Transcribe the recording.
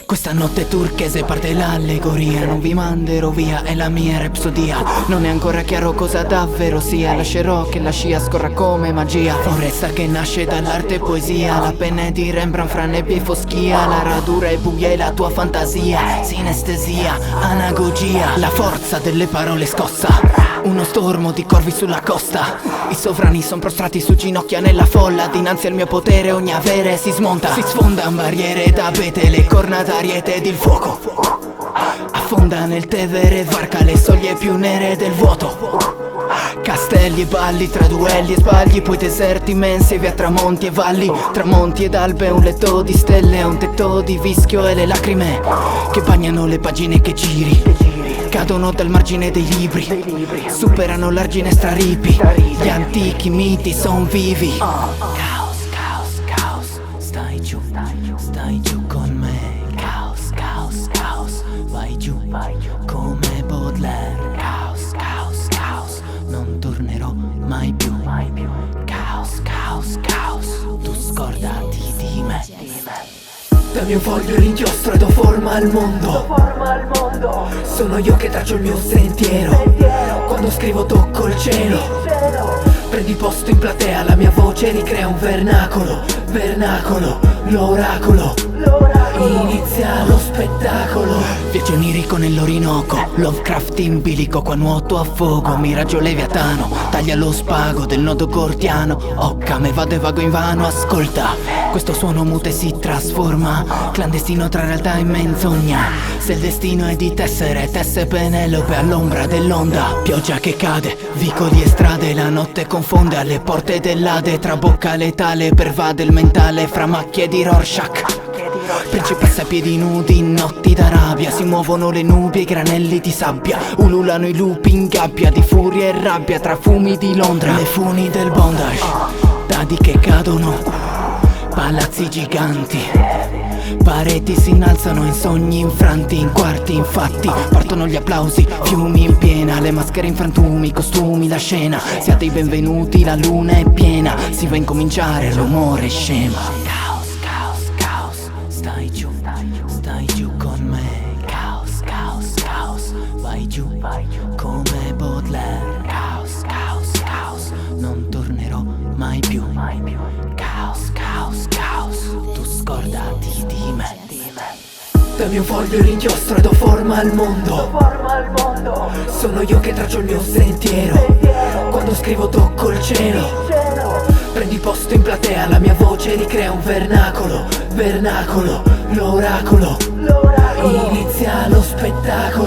Questa notte turchese parte l'allegoria. Non vi manderò via, è la mia rapsodia. Non è ancora chiaro cosa davvero sia. Lascerò che la scia scorra come magia. Foresta che nasce dall'arte e poesia. La penna è di Rembrandt fra nebbia e foschia. La radura è buia e la tua fantasia. Sinestesia, anagogia. La forza delle parole scossa. Uno stormo di corvi sulla costa. I sovrani son prostrati su ginocchia nella folla. Dinanzi al mio potere ogni avere si smonta. Si sfondan barriere d'abete, le corna d'ariete ed il fuoco affonda nel Tevere, varca le soglie più nere del vuoto. Castelli e balli tra duelli e sbagli, poi deserti immensi via tramonti e valli. Tramonti ed albe, un letto di stelle, un tetto di vischio e le lacrime che bagnano le pagine che giri. Cadono dal margine dei libri, superano l'argine straripi. Gli antichi miti son vivi. Caos, caos, caos, stai giù con me. Caos, caos, caos, vai giù come Baudelaire. Caos, caos, caos, non tornerò mai più. Caos, caos, caos, tu scordati di me. Dammi un foglio e l'inchiostro e do forma al mondo. Sono io che traccio il mio sentiero. Quando scrivo tocco il cielo. Prendi posto in platea, la mia voce ricrea un vernacolo. L'oracolo. Inizia lo spettacolo. Viaggio onirico nell'Orinoco, Lovecraft in bilico, qua nuoto a fuoco. Miraggio leviatano, taglia lo spago del nodo gordiano. Occame vado e vago invano, ascolta. Questo suono mute si trasforma, clandestino tra realtà e menzogna. Se il destino è di tessere Penelope all'ombra dell'onda. Pioggia che cade, vicoli e strade, la notte confonde alle porte dell'Ade. Trabocca letale, pervade il mentale fra macchie di Rorschach. Principessa a piedi nudi in notti d'Arabia. Si muovono le nubi e i granelli di sabbia. Ululano i lupi in gabbia di furia e rabbia tra fumi di Londra. Le funi del bondage, dadi che cadono, palazzi giganti. Pareti si innalzano in sogni infranti, in quarti infatti. Partono gli applausi, fiumi in piena. Le maschere in frantumi, costumi, la scena. Siate i benvenuti, la luna è piena. Si va a incominciare, l'umore scema. Stai giù con me. Caos, caos, caos, vai giù come Baudelaire. Caos, caos, caos, non tornerò mai più. Caos, caos, caos, tu scordati di me. Dammi un foglio e l'inchiostro e do forma al mondo. Sono io che traccio il mio sentiero. Quando scrivo tocco il cielo. Prendi posto in platea, la mia voce ricrea un vernacolo. L'oracolo. Inizia lo spettacolo.